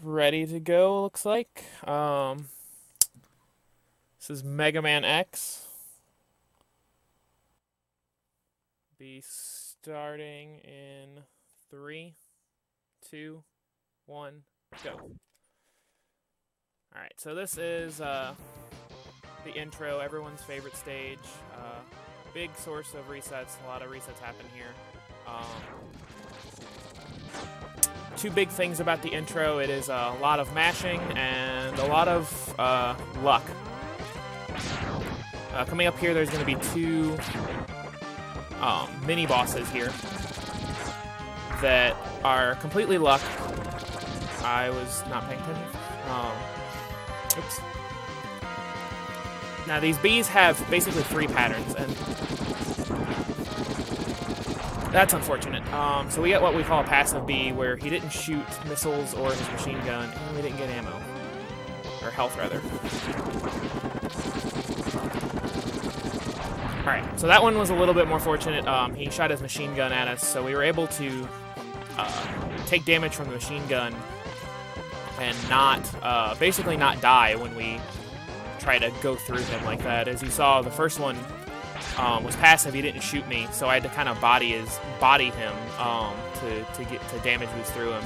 ready to go, looks like. This is Mega Man X. Be starting in 3, 2, 1, go. Alright, so this is the intro, everyone's favorite stage. Big source of resets, a lot of resets happen here. Two big things about the intro: it is a lot of mashing and a lot of luck. Coming up here, there's going to be two mini bosses here that are completely luck. I was not paying attention. Oops. Now these bees have basically 3 patterns, and that's unfortunate. So we get what we call a passive bee, where he didn't shoot missiles or his machine gun, and we didn't get ammo. Or health, rather. Alright, so that one was a little bit more fortunate. He shot his machine gun at us, so we were able to take damage from the machine gun and not, basically not die when we try to go through him like that. As you saw, the first one was passive. He didn't shoot me, so I had to kind of body him to get to damage boost through him.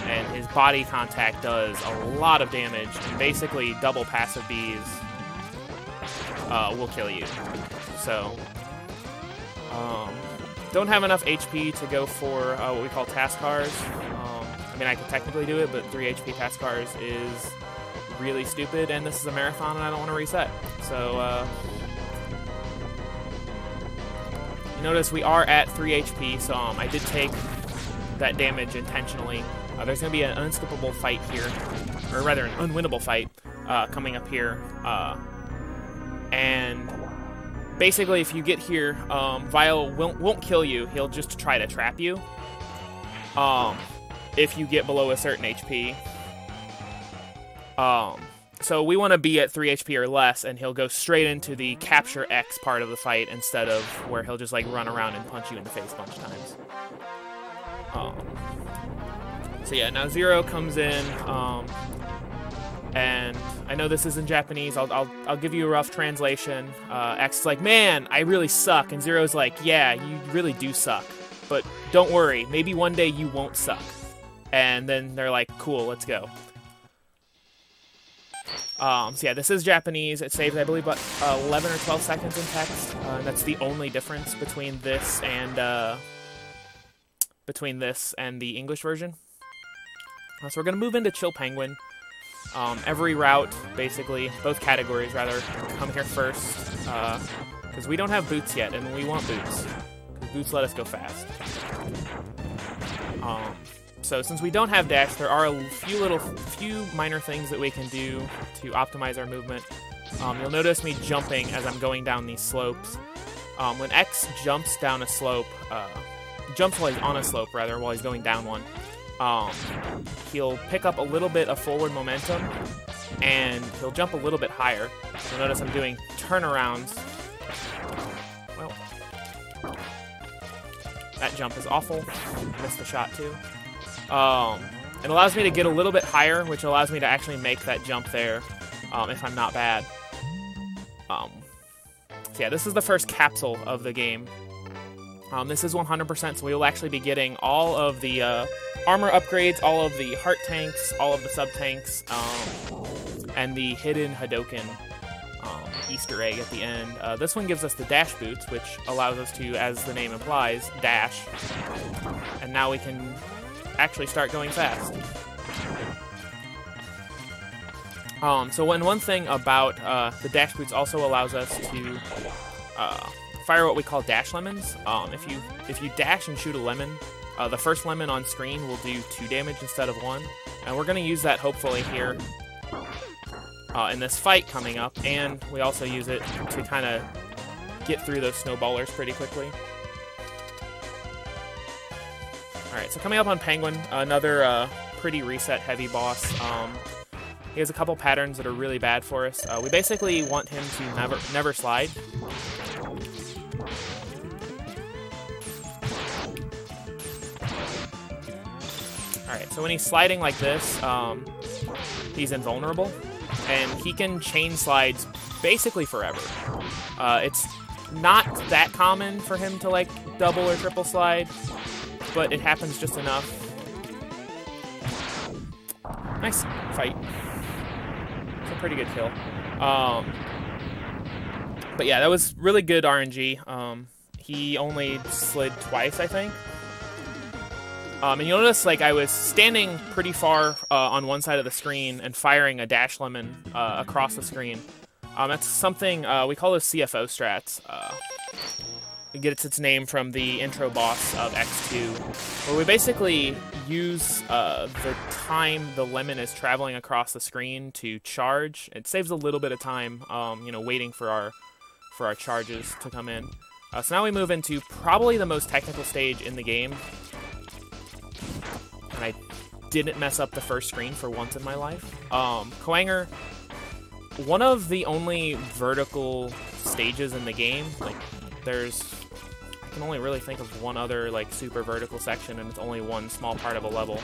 And his body contact does a lot of damage, and basically double passive bees will kill you. So, don't have enough HP to go for what we call task cars. I mean, I could technically do it, but 3 HP task cars is really stupid, and this is a marathon, and I don't want to reset. So, you notice we are at 3 HP, so I did take that damage intentionally. There's going to be an unskippable fight here, or rather an unwinnable fight coming up here. And basically, if you get here, Vile won't kill you. He'll just try to trap you if you get below a certain HP. So we want to be at 3 HP or less, and he'll go straight into the capture X part of the fight instead of where he'll just like run around and punch you in the face a bunch of times. So yeah, now Zero comes in, and I know this is in Japanese. I'll give you a rough translation. X is like, "Man, I really suck," and Zero's like, "Yeah, you really do suck, but don't worry, maybe one day you won't suck." And then they're like, "Cool, let's go." So yeah, this is Japanese. It saves, I believe, about 11 or 12 seconds in text. That's the only difference between this and the English version. So we're gonna move into Chill Penguin. Every route, basically, both categories rather, come here first, because we don't have boots yet, and we want boots. Boots let us go fast. So since we don't have dash, there are a few minor things that we can do to optimize our movement. You'll notice me jumping as I'm going down these slopes. When X jumps down a slope, jumps while he's on a slope, rather, while he's going down one, he'll pick up a little bit of forward momentum, and he'll jump a little bit higher. You'll notice I'm doing turnarounds. Well, that jump is awful. Missed the shot, too. It allows me to get a little bit higher, which allows me to actually make that jump there, if I'm not bad. So yeah, this is the first capsule of the game. This is 100%, so we will actually be getting all of the armor upgrades, all of the heart tanks, all of the sub-tanks, and the hidden Hadouken Easter egg at the end. This one gives us the dash boots, which allows us to, as the name implies, dash. And now we can actually start going fast. So one thing about the dash boots also allows us to fire what we call dash lemons. If you dash and shoot a lemon, the first lemon on screen will do 2 damage instead of 1, and we're going to use that hopefully here in this fight coming up, and we also use it to kind of get through those snowballers pretty quickly. Alright, so coming up on Penguin, another pretty reset-heavy boss. He has a couple patterns that are really bad for us. We basically want him to never slide. Alright, So when he's sliding like this, he's invulnerable, and he can chain slides basically forever. It's not that common for him to like double or triple slide, but it happens just enough. Nice fight. It's a pretty good kill. But yeah, that was really good RNG. He only slid twice, I think. And you'll notice, like, I was standing pretty far on one side of the screen and firing a dash lemon across the screen. That's something we call those CFO strats. It gets its name from the intro boss of X2, where we basically use the time the lemon is traveling across the screen to charge. It saves a little bit of time, you know, waiting for our charges to come in. So now we move into probably the most technical stage in the game. And I didn't mess up the first screen for once in my life. Clanger, one of the only vertical stages in the game. Like, I can only really think of one other, like, super vertical section, and it's only one small part of a level.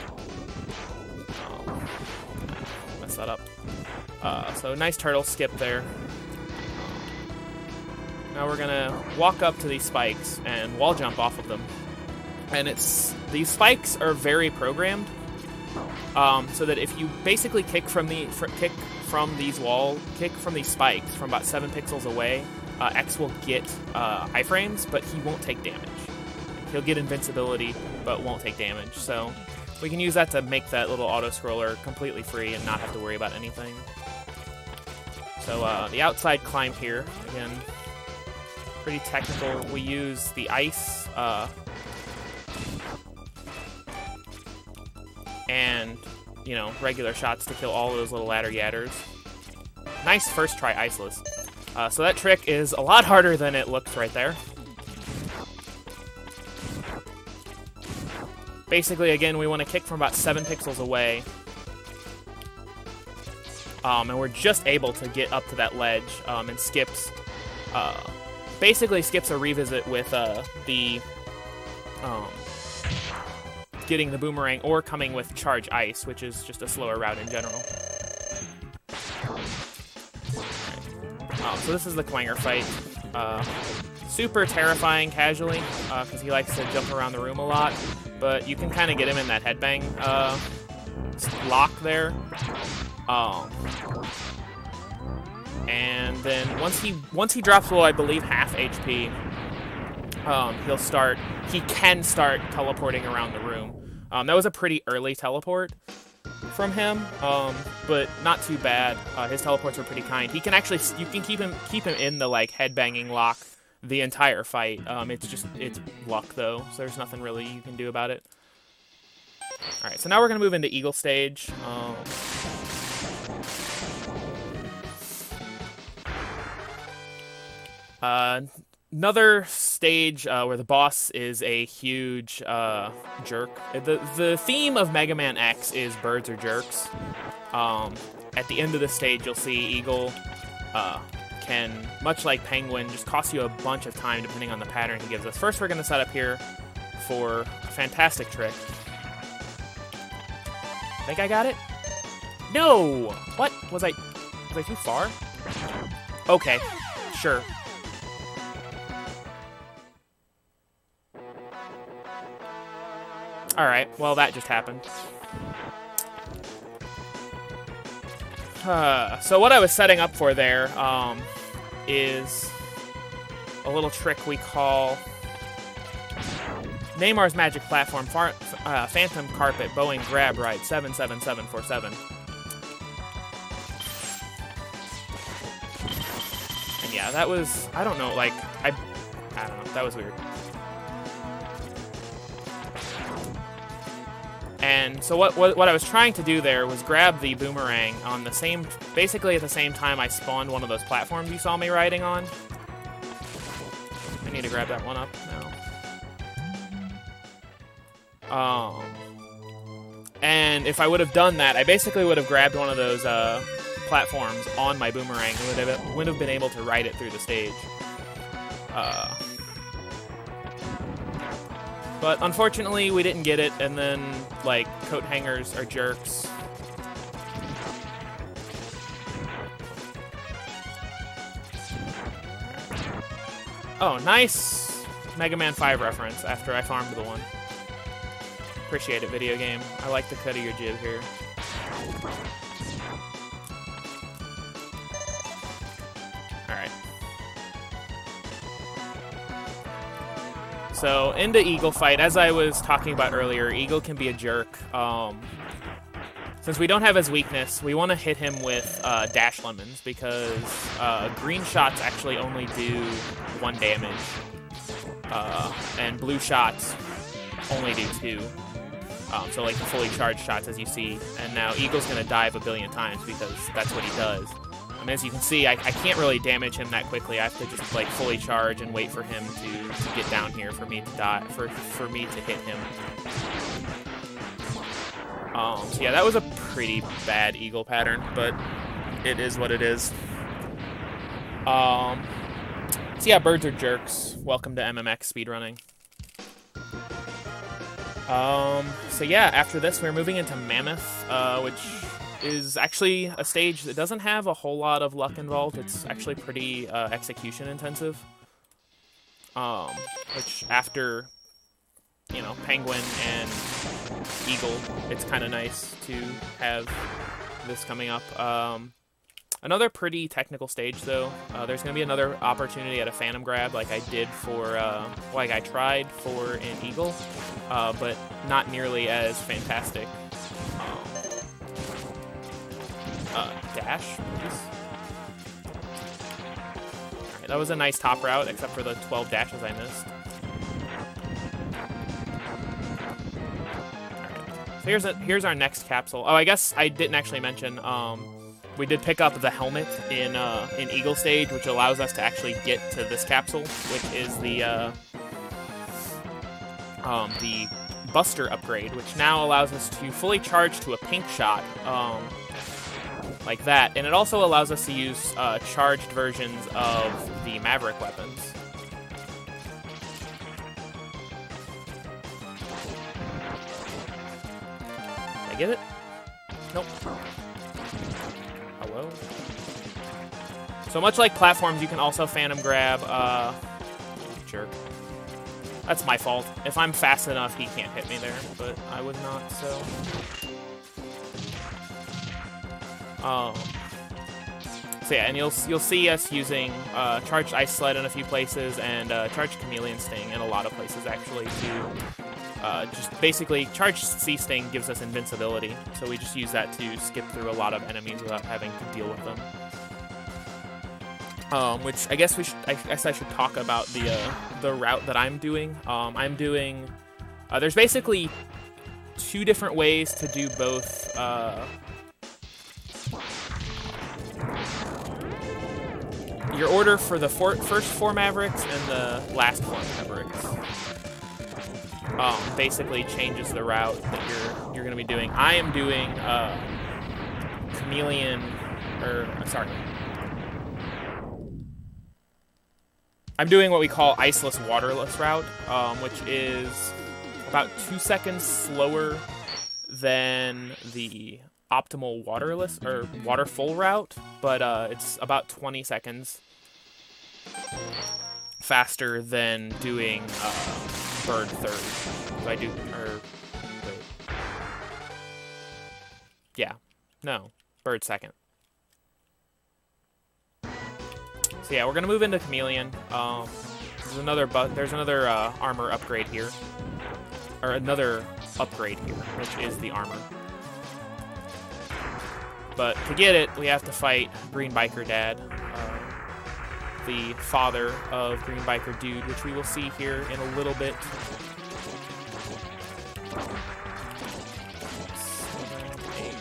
Mess that up. So nice turtle skip there. Now we're gonna walk up to these spikes and wall jump off of them. And these spikes are very programmed, so that if you basically kick from these spikes from about 7 pixels away, X will get iframes, but he won't take damage. He'll get invincibility, but won't take damage. So we can use that to make that little auto scroller completely free and not have to worry about anything. So the outside climb here again. Pretty technical. We use the ice and, you know, regular shots to kill all those little ladder yadders. Nice first try iceless. So that trick is a lot harder than it looks right there. Basically, again, we want to kick from about 7 pixels away. And we're just able to get up to that ledge, and skips... basically skips a revisit with getting the boomerang or coming with charge ice, which is just a slower route in general. So this is the Clanger fight. Super terrifying casually, because he likes to jump around the room a lot, but you can kind of get him in that headbang lock there. And then once he drops below, I believe, half HP, he can start teleporting around the room. That was a pretty early teleport from him, but not too bad. His teleports were pretty kind. He can actually, you can keep him in the like headbanging lock the entire fight. It's luck though, so there's nothing really you can do about it. All right, so now we're gonna move into Eagle Stage. Another stage where the boss is a huge jerk. The theme of Mega Man X is birds are jerks. At the end of the stage, you'll see Eagle can, much like Penguin, just cost you a bunch of time depending on the pattern he gives us. First, we're going to set up here for a fantastic trick. Think I got it? No! What? Was I too far? Okay, sure. Alright, well that just happened. So what I was setting up for there is a little trick we call Neymar's Magic Platform, Phantom Carpet, Boeing Grab Ride, 77747. And yeah, that was, I don't know, like, I don't know, that was weird. And so what I was trying to do there was grab the boomerang on the same, basically at the same time I spawned one of those platforms you saw me riding on. I need to grab that one up now. And if I would have done that, I basically would have grabbed one of those platforms on my boomerang and would have been able to ride it through the stage. But unfortunately, we didn't get it, and then, like, coat hangers are jerks. Oh, nice Mega Man 5 reference after I farmed the one. Appreciate it, video game. I like the cut of your jib here. Alright. So, into Eagle fight. As I was talking about earlier, Eagle can be a jerk. Since we don't have his weakness, we want to hit him with dash lemons, because green shots actually only do 1 damage, and blue shots only do 2. So like the fully charged shots, as you see, and now Eagle's going to dive a billion times because that's what he does. I mean, as you can see, I can't really damage him that quickly. I have to just like fully charge and wait for him to get down here for me to die, for me to hit him. So yeah, that was a pretty bad Eagle pattern, but it is what it is. So yeah, birds are jerks. Welcome to MMX speedrunning. So yeah, after this we're moving into Mammoth, which is actually a stage that doesn't have a whole lot of luck involved. It's actually pretty execution intensive. Which after, you know, Penguin and Eagle, it's kind of nice to have this coming up. Another pretty technical stage, though. There's going to be another opportunity at a Phantom Grab, like I did for, like I tried for an Eagle, but not nearly as fantastic. Dash, please. Alright, that was a nice top route, except for the 12 dashes I missed. So here's our next capsule. Oh, I guess I didn't actually mention, we did pick up the helmet in Eagle Stage, which allows us to actually get to this capsule, which is the Buster upgrade, which now allows us to fully charge to a pink shot, like that, and it also allows us to use charged versions of the Maverick weapons. Did I get it? Nope. Hello? So much like platforms, you can also Phantom Grab, jerk. That's my fault. If I'm fast enough, he can't hit me there, but I was not, so... So yeah, and you'll see us using Charged Ice Sled in a few places, and Charged Chameleon Sting in a lot of places, actually, to just basically... Charged Sea Sting gives us invincibility, so we just use that to skip through a lot of enemies without having to deal with them. Which I guess I should talk about the route that I'm doing. I'm doing... there's basically 2 different ways to do both... your order for the first 4 Mavericks and the last 4 Mavericks. Basically changes the route that you're going to be doing. I am doing Chameleon, sorry. I'm doing what we call Iceless Waterless route, which is about 2 seconds slower than the optimal waterless or waterful route, but it's about 20 seconds faster than doing bird third. So I do, yeah, no, bird second. So yeah, we're gonna move into Chameleon. There's another armor upgrade here, or another upgrade here, which is the armor. But to get it, we have to fight Green Biker Dad, the father of Green Biker Dude, which we will see here in a little bit. 7, 8.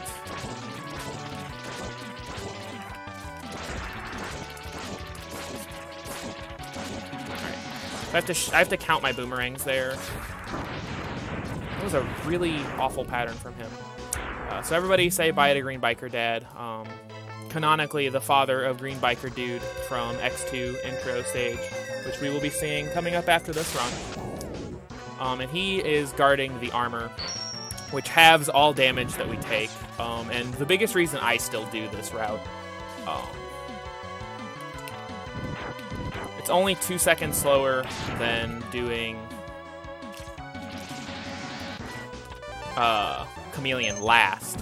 Alright. I have to count my boomerangs there. That was a really awful pattern from him. So everybody say bye to Green Biker Dad. Canonically, the father of Green Biker Dude from X2 intro stage, which we will be seeing coming up after this run. and he is guarding the armor, which halves all damage that we take, and the biggest reason I still do this route. It's only 2 seconds slower than doing Chameleon last,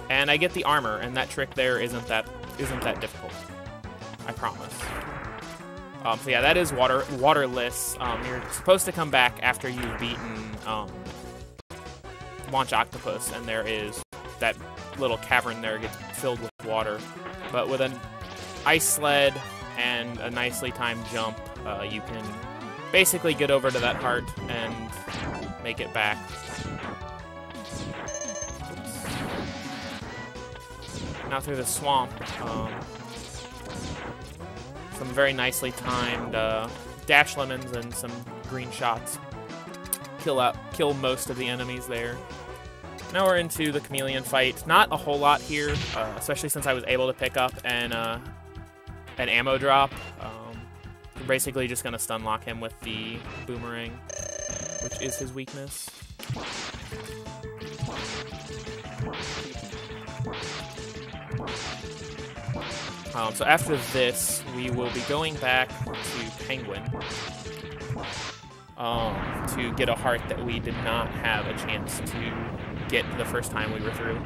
and I get the armor, and that trick there isn't that difficult. I promise. So yeah, that is waterless. You're supposed to come back after you've beaten Launch Octopus, and there is that little cavern there gets filled with water. But with an ice sled and a nicely timed jump, you can basically get over to that heart and make it back. Now through the swamp. Some very nicely timed dash lemons and some green shots kill most of the enemies there. Now we're into the Chameleon fight. Not a whole lot here, especially since I was able to pick up an ammo drop. We're basically just gonna stun lock him with the boomerang, which is his weakness. So after this, we will be going back to Penguin to get a heart that we did not have a chance to get the first time we were through.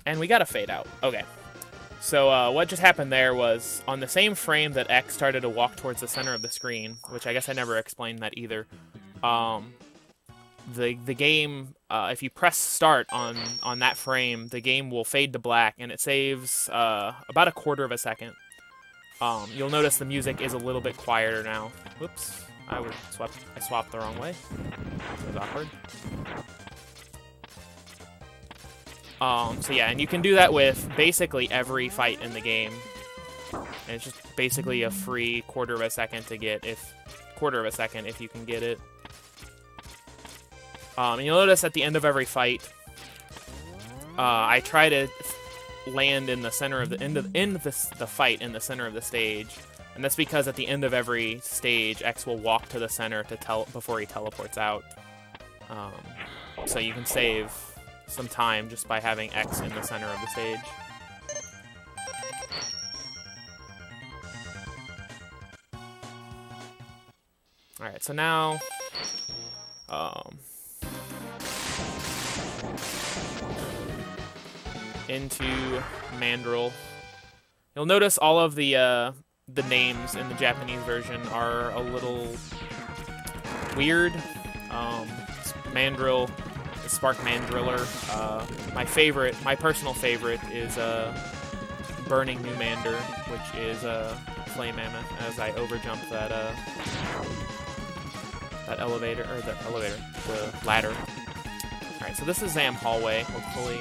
And we got a fade out. Okay. So what just happened there was, on the same frame that X started to walk towards the center of the screen, which I guess I never explained that either, the game, if you press start on that frame, the game will fade to black, and it saves about 1/4 of a second. You'll notice the music is a little bit quieter now. Whoops, I swapped the wrong way. It was awkward. So yeah, and you can do that with basically every fight in the game. And it's just basically a free 1/4 of a second to get, if you can get it. And you'll notice at the end of every fight, I try to land in the center of the fight in the center of the stage, and that's because at the end of every stage, X will walk to the center before he teleports out. So you can save some time just by having X in the center of the stage. All right, so now. Into Mandrill. You'll notice all of the names in the Japanese version are a little weird. Mandrill, Spark Mandriller. My personal favorite is Burning New Mander, which is Flame Mammoth, as I overjump the ladder. Alright, so this is Zam Hallway, hopefully.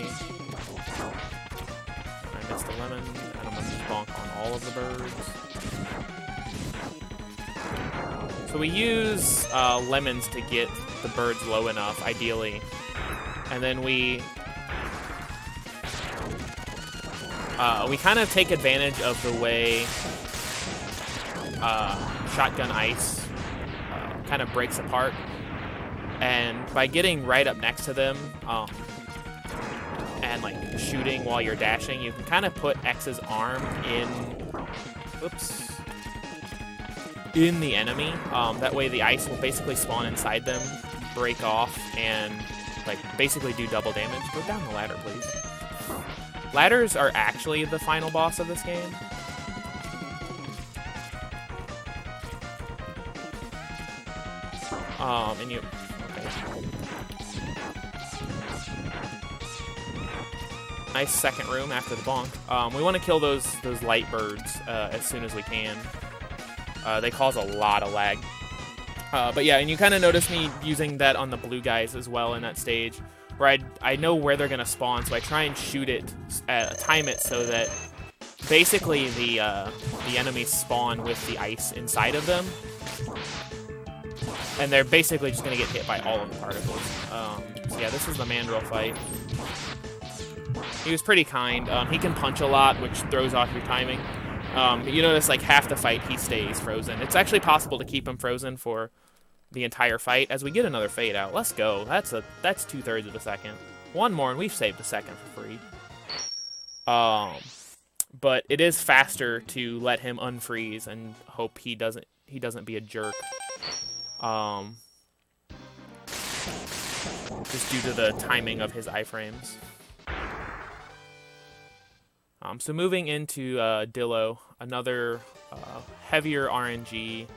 I missed a lemon, and I'm gonna just bonk on all of the birds. So we use lemons to get the birds low enough, ideally. And then we kind of take advantage of the way Shotgun Ice kind of breaks apart. And by getting right up next to them, and like shooting while you're dashing, you can kind of put X's arm in the enemy. That way the ice will basically spawn inside them, break off, and like basically do double damage. Go down the ladder, please. Ladders are actually the final boss of this game. And you... Okay. Nice second room after the bonk. We want to kill those light birds as soon as we can. They cause a lot of lag. But yeah, and you kind of notice me using that on the blue guys as well in that stage, where I know where they're going to spawn, so I try and shoot it, time it so that basically the enemies spawn with the ice inside of them. And they're basically just going to get hit by all of the particles. So yeah, this is the Mandrill fight. He was pretty kind. He can punch a lot, which throws off your timing. You notice, like, half the fight he stays frozen. It's actually possible to keep him frozen for the entire fight as we get another fade out. Let's go. That's 2/3 of a second. One more, and we've saved a second for free. But it is faster to let him unfreeze and hope he doesn't be a jerk. Just due to the timing of his iframes. So moving into Dillo, another heavier RNG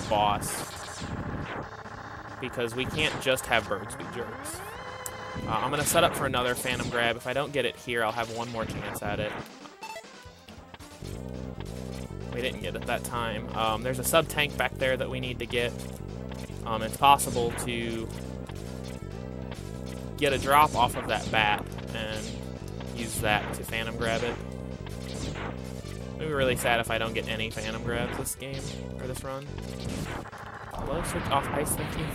boss, because we can't just have birds be jerks. I'm going to set up for another Phantom Grab. If I don't get it here, I'll have one more chance at it. We didn't get it that time. There's a sub-tank back there that we need to get. It's possible to get a drop off of that bat and use that to Phantom Grab it. It'll be really sad if I don't get any Phantom Grabs this game, or this run. Hello, switch off ice, thank you.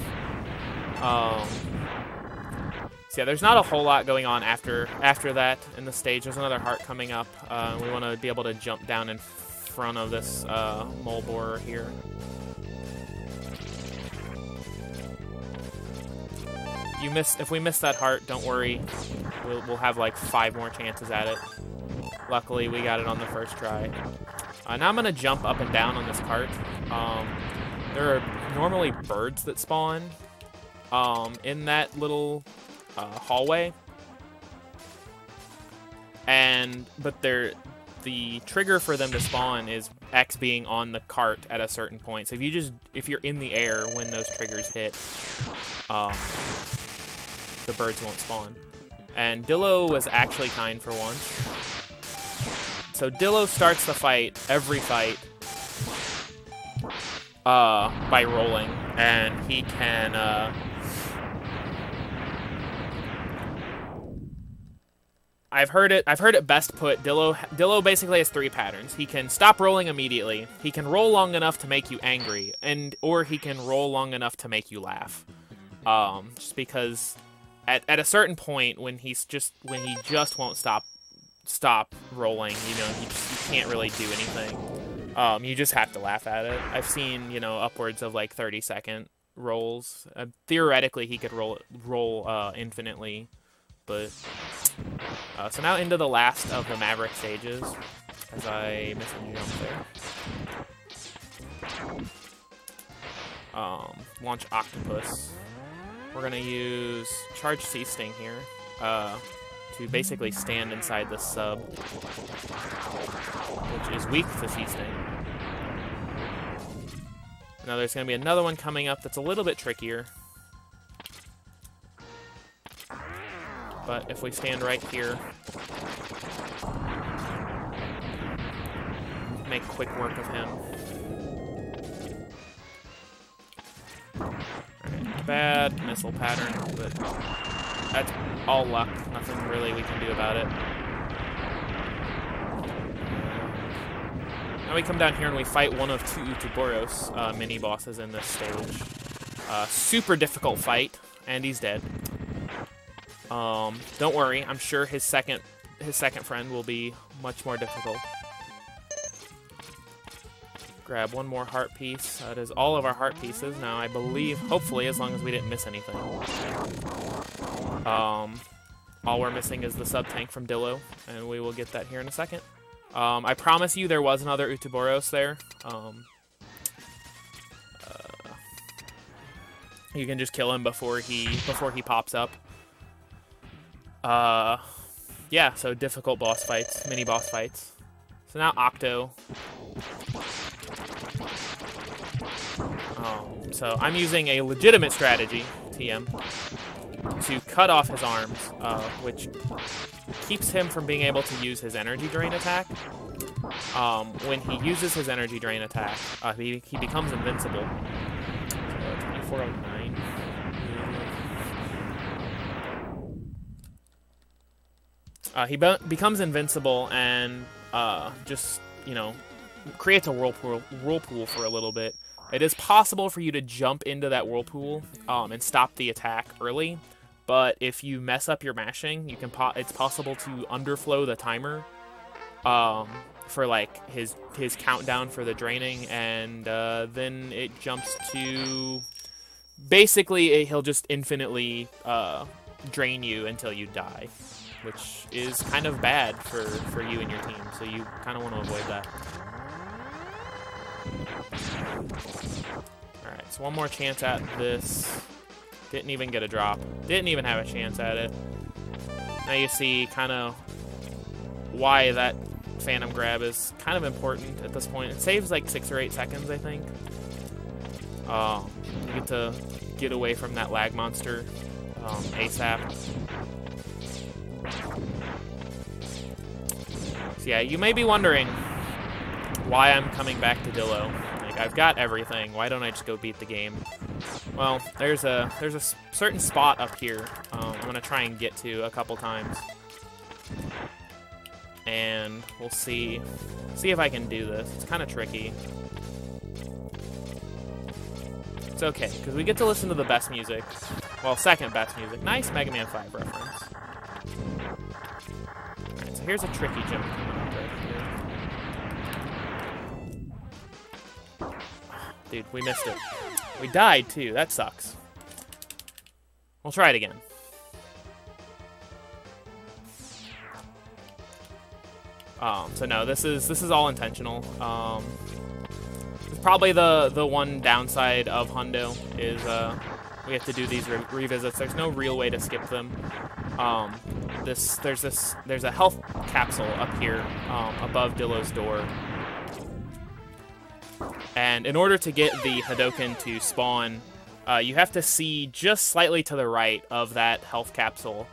So yeah, there's not a whole lot going on after that in the stage. There's another heart coming up. We want to be able to jump down in front of this mole borer here. If we miss that heart, don't worry. We'll have like 5 more chances at it. Luckily, we got it on the first try. Now I'm gonna jump up and down on this cart. There are normally birds that spawn in that little hallway, but the trigger for them to spawn is X being on the cart at a certain point. So if you're in the air when those triggers hit, the birds won't spawn. And Dillo was actually kind for once. So Dillo starts the fight, every fight, by rolling, and he can I've heard it best put. Dillo basically has 3 patterns. He can stop rolling immediately. He can roll long enough to make you angry, or he can roll long enough to make you laugh. Just because at a certain point when he just won't stop rolling, you can't really do anything. You just have to laugh at it. I've seen upwards of like 30-second rolls. Theoretically, he could roll infinitely. But so now into the last of the Maverick stages, as I missed a jump there. Launch Octopus. We're gonna use Charge Sea Sting here to basically stand inside the sub, which is weak to Sea Sting. Now there's gonna be another one coming up that's a little bit trickier. But if we stand right here, make quick work of him. Alright, bad missile pattern, but that's all luck. Nothing really we can do about it. Now we come down here and we fight one of 2 Ouroboros mini-bosses in this stage. Super difficult fight, and he's dead. Don't worry, I'm sure his second friend will be much more difficult. Grab one more heart piece. That is all of our heart pieces. Now, I believe, hopefully, as long as we didn't miss anything. All we're missing is the sub-tank from Dillo, and we will get that here in a second. I promise you there was another Ouroboros there. You can just kill him before he pops up. Yeah, so difficult boss fights, mini boss fights. So now Octo. So I'm using a legitimate strategy, TM, to cut off his arms, which keeps him from being able to use his energy drain attack. When he uses his energy drain attack, he becomes invincible. So 2409. He becomes invincible and just, creates a whirlpool for a little bit. It is possible for you to jump into that whirlpool and stop the attack early, but if you mess up your mashing, it's possible to underflow the timer for like his countdown for the draining, and then it jumps to basically he'll just infinitely drain you until you die, which is kind of bad for you and your team, so you kind of want to avoid that. Alright, so one more chance at this. Didn't even get a drop. Didn't even have a chance at it. Now you see kind of why that Phantom Grab is kind of important at this point. It saves like 6 or 8 seconds, I think. You get to get away from that lag monster ASAP. So yeah, you may be wondering why I'm coming back to Dillo. Like, I've got everything. Why don't I just go beat the game? Well, there's a certain spot up here I'm gonna try and get to a couple times, and we'll see if I can do this. It's kind of tricky. It's okay because we get to listen to the best music. Well, second best music. Nice Mega Man 5 reference. All right, so here's a tricky jump coming up right here. Dude, we missed it. We died, too. That sucks. We'll try it again. So no, this is all intentional. Probably the one downside of Hondo is we have to do these revisits. There's no real way to skip them. There's a health capsule up here above Dillo's door. And in order to get the Hadouken to spawn, you have to see just slightly to the right of that health capsule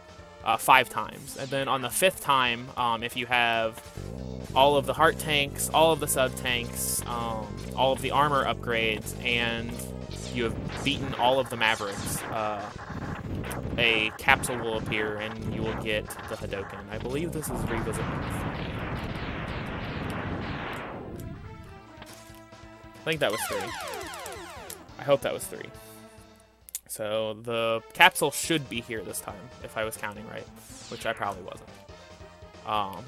5 times. And then on the 5th time, if you have all of the heart tanks, all of the sub-tanks, all of the armor upgrades, and you have beaten all of the Mavericks, a capsule will appear and you will get the Hadouken. I believe this is revisit number 3. I think that was 3. I hope that was 3. So the capsule should be here this time, if I was counting right, which I probably wasn't.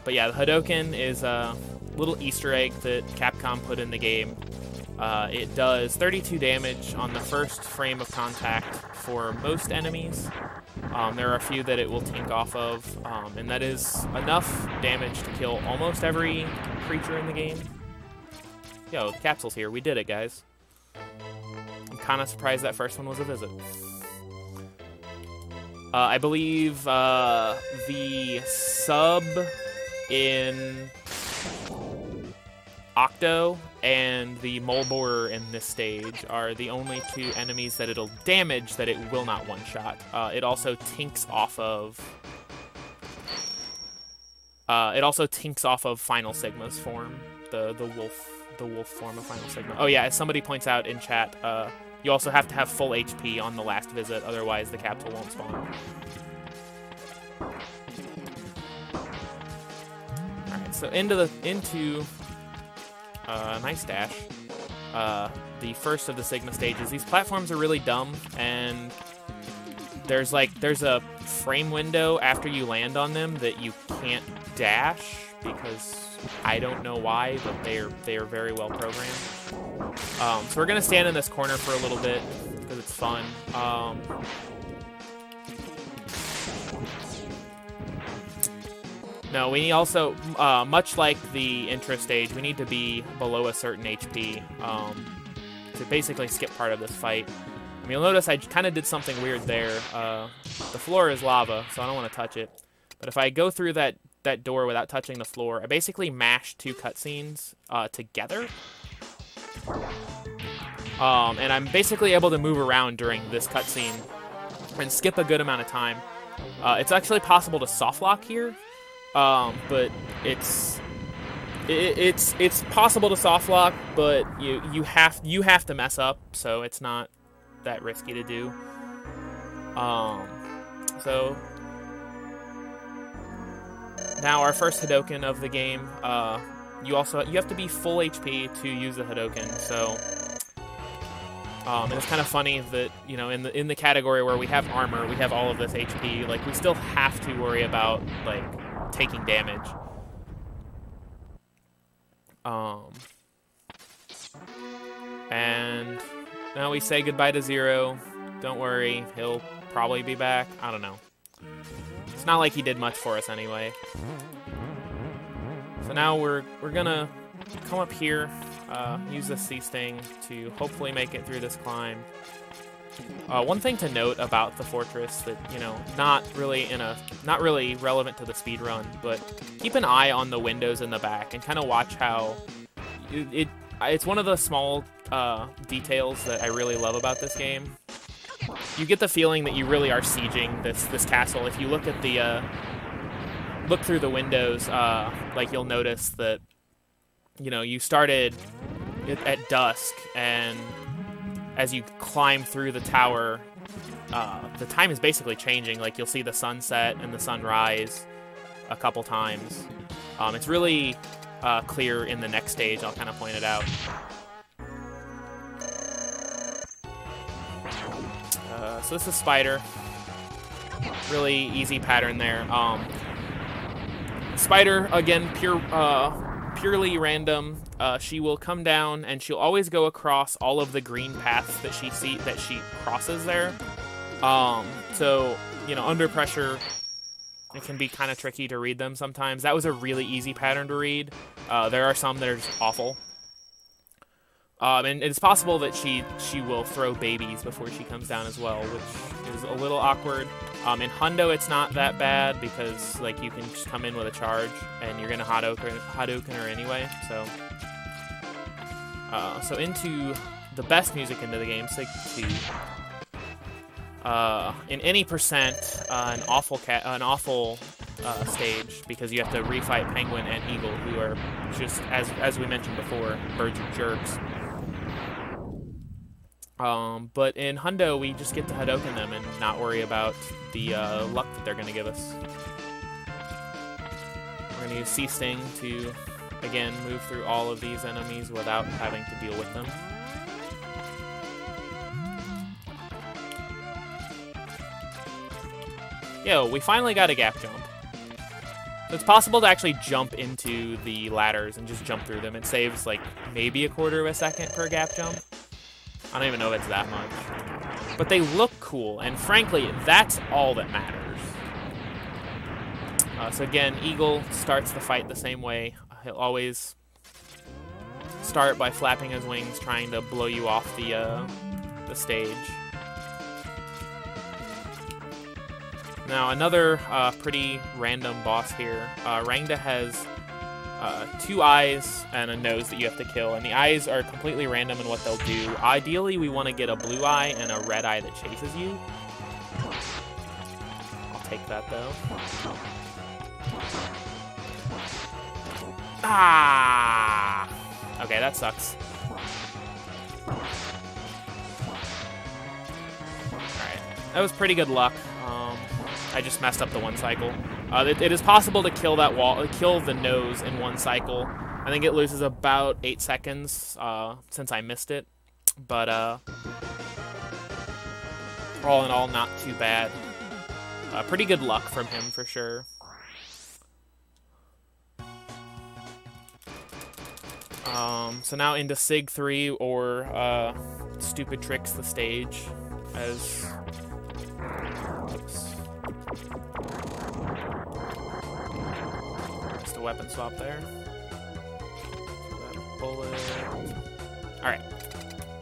But yeah, the Hadouken is a little Easter egg that Capcom put in the game. It does 32 damage on the first frame of contact for most enemies. There are a few that it will tank off of, and that is enough damage to kill almost every creature in the game. Yo, the capsule's here. We did it, guys. I'm kind of surprised that first one was a visit. I believe the sub in Octo and the mole borer in this stage are the only 2 enemies that it'll damage that it will not one-shot. It also tinks off of Final Sigma's form, the wolf form of Final Sigma. Oh yeah, as somebody points out in chat, you also have to have full HP on the last visit, otherwise the capsule won't spawn. Alright, so into nice dash. The first of the Sigma stages. These platforms are really dumb, and there's a frame window after you land on them that you can't dash, because I don't know why, but they are very well programmed. So we're gonna stand in this corner for a little bit because it's fun. No, we also, much like the intro stage, we need to be below a certain HP to basically skip part of this fight. I mean, you'll notice I kind of did something weird there. The floor is lava, so I don't want to touch it. But if I go through that door without touching the floor, I basically mash 2 cutscenes together. And I'm basically able to move around during this cutscene and skip a good amount of time. It's actually possible to soft lock here, but it's possible to soft lock, but you have to mess up, so it's not that risky to do. So now our first Hadouken of the game. You have to be full HP to use the Hadouken, so it's kind of funny that, you know, in the category where we have armor, we have all of this HP, like, we still have to worry about, like, taking damage. And now we say goodbye to Zero. Don't worry, he'll probably be back. I don't know. It's not like he did much for us anyway. So now we're gonna come up here, use the Sea Sting to hopefully make it through this climb. One thing to note about the fortress that, you know, not really relevant to the speed run, but keep an eye on the windows in the back and kind of watch how it's one of the small details that I really love about this game. You get the feeling that you really are sieging this castle. If you look at the look through the windows, like you'll notice that, you know, you started at dusk, and as you climb through the tower, the time is basically changing. Like, you'll see the sunset and the sunrise a couple times. It's really clear in the next stage. I'll kind of point it out. So this is Spider. Really easy pattern there. Spider, again, purely random. She will come down and she'll always go across all of the green paths that she crosses there. So, you know, under pressure, it can be kind of tricky to read them sometimes. That was a really easy pattern to read. There are some that are just awful. And it's possible that she will throw babies before she comes down as well, which is a little awkward. In Hondo, it's not that bad because, like, you can just come in with a charge and you're gonna Hadouken her anyway. So into the best music into the game, Sig 2. In any percent, an awful stage, because you have to refight Penguin and Eagle, who are just, as we mentioned before, birds are jerks. But in Hondo, we just get to Hadouken them and not worry about the luck that they're going to give us. We're going to use Sea Sting to, again, move through all of these enemies without having to deal with them. Yo, we finally got a gap jump. So it's possible to actually jump into the ladders and just jump through them. It saves, like, maybe 1/4 of a second per gap jump. I don't even know if it's that much. But they look cool, and frankly, that's all that matters. So again, Eagle starts the fight the same way. He'll always start by flapping his wings, trying to blow you off the stage. Now, another pretty random boss here. Rangda has 2 eyes and a nose that you have to kill, and the eyes are completely random in what they'll do. Ideally, we want to get a blue eye and a red eye that chases you. I'll take that, though. Ah! Okay, that sucks. Alright, that was pretty good luck. I just messed up the 1 cycle. It is possible to kill that wall, kill the nose in 1 cycle. I think it loses about 8 seconds since I missed it, but all in all, not too bad. Pretty good luck from him for sure. So now into Sig 3, or Stupid Tricks the Stage, as... Oops. Just a weapon swap there. That bullet. Alright.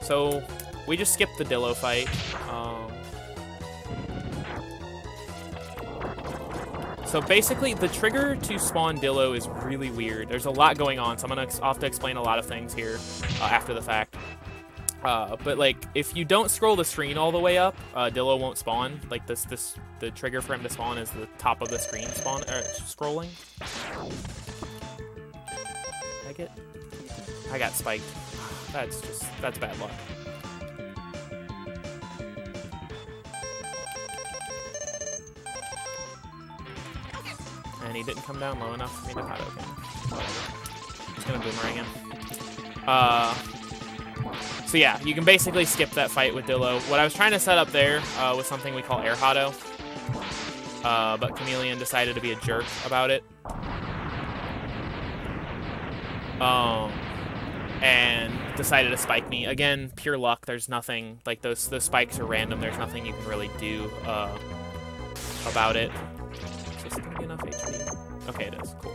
So, we just skipped the Dillo fight. So basically, the trigger to spawn Dillo is really weird. There's a lot going on, so I'll have to explain a lot of things here after the fact. But like, if you don't scroll the screen all the way up, Dillo won't spawn. Like the trigger for him to spawn is the top of the screen scrolling. I got spiked. That's bad luck. And he didn't come down low enough for me to Hadouken. Whatever. Just gonna boomerang him. So yeah, you can basically skip that fight with Dillo. What I was trying to set up there was something we call Air Hado. But Chameleon decided to be a jerk about it. and decided to spike me. Again, pure luck. There's nothing, like, those spikes are random. There's nothing you can really do about it. Is this gonna be enough HP? Okay, it is. Cool.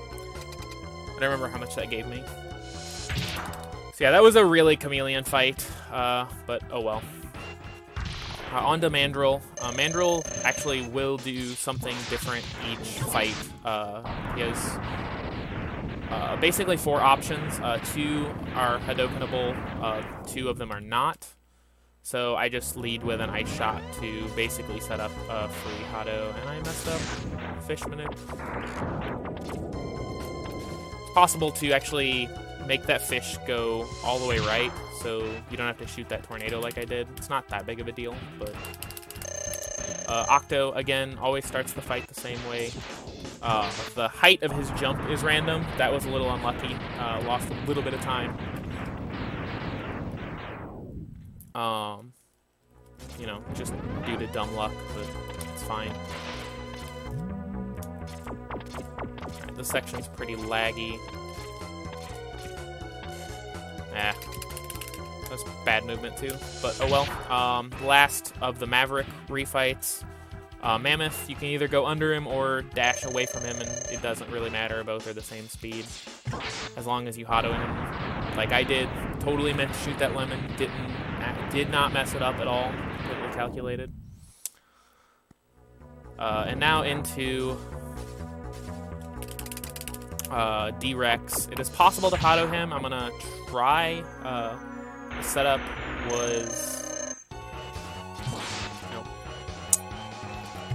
I don't remember how much that gave me. So yeah, that was a really Chameleon fight, but oh well. On to Mandrill. Mandrill actually will do something different each fight. He has basically 4 options. 2 are Hadoukenable, 2 of them are not. So I just lead with an Ice Shot to basically set up a free Hado, and I messed up. Fish Minute. It's possible to actually make that fish go all the way right, so you don't have to shoot that tornado like I did. It's not that big of a deal, but... Octo, again, always starts the fight the same way. The height of his jump is random. That was a little unlucky. Lost a little bit of time. You know, just due to dumb luck, but it's fine. Alright, this section's pretty laggy. That's bad movement too, but oh well. Last of the Maverick refights. Mammoth, you can either go under him or dash away from him, and it doesn't really matter. Both are the same speed. As long as you Hado him, like I did. Totally meant to shoot that lemon. Did not mess it up at all. Completely calculated. And now into D-Rex. It is possible to Hado him. I'm gonna try. The setup was... Nope.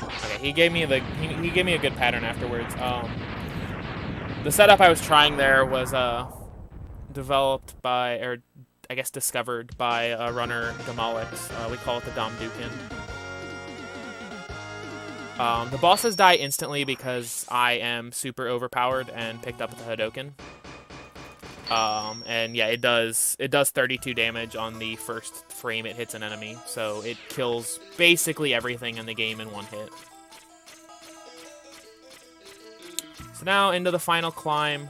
Okay, he gave me he gave me a good pattern afterwards. The setup I was trying there was developed by, or I guess discovered by a runner, Demolix. We call it the Hadouken. The bosses die instantly because I am super overpowered and picked up the Hadouken. And yeah, it does 32 damage on the first frame it hits an enemy, so it kills basically everything in the game in one hit. So now into the final climb.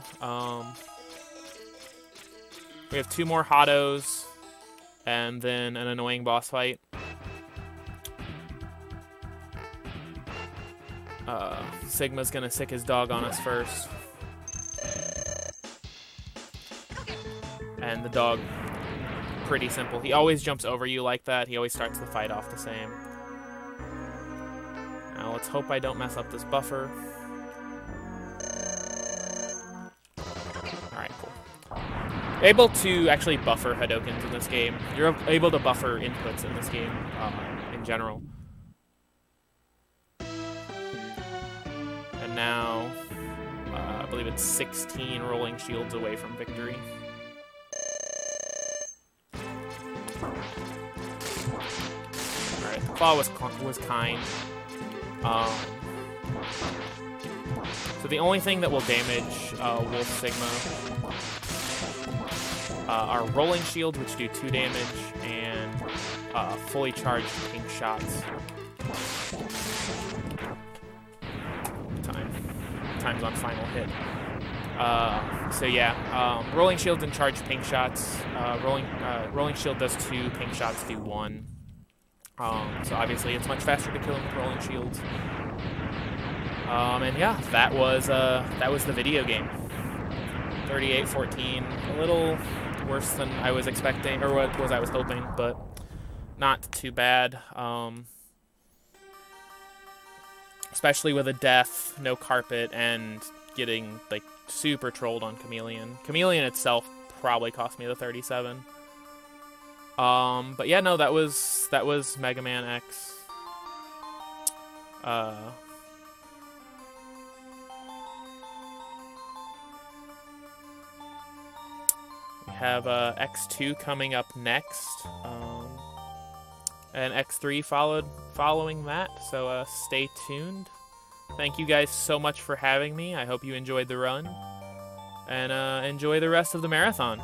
We have 2 more Hados, and then an annoying boss fight. Sigma's gonna sick his dog on us first. And the dog, pretty simple. He always jumps over you like that. He always starts the fight off the same. Now let's hope I don't mess up this buffer. Alright, cool. Able to actually buffer Hadoukens in this game. You're able to buffer inputs in this game in general. And now, I believe it's 16 rolling shields away from victory. Alright, the claw was kind. So the only thing that will damage Wolf Sigma are rolling shields, which do 2 damage, and fully charged pink shots. Time's on final hit. So yeah, rolling shields and charged pink shots. Rolling shield does 2, pink shots do 1. So obviously it's much faster to kill him with rolling shields. And yeah, that was the video game. 38-14, a little worse than I was expecting, or what was I was hoping, but not too bad. Especially with a death, no carpet, and getting like super trolled on Chameleon. Chameleon itself probably cost me the 37. But yeah, no, that was Mega Man X. We have X2 coming up next, and X3 following that, so stay tuned. Thank you guys so much for having me. I hope you enjoyed the run, and enjoy the rest of the marathon.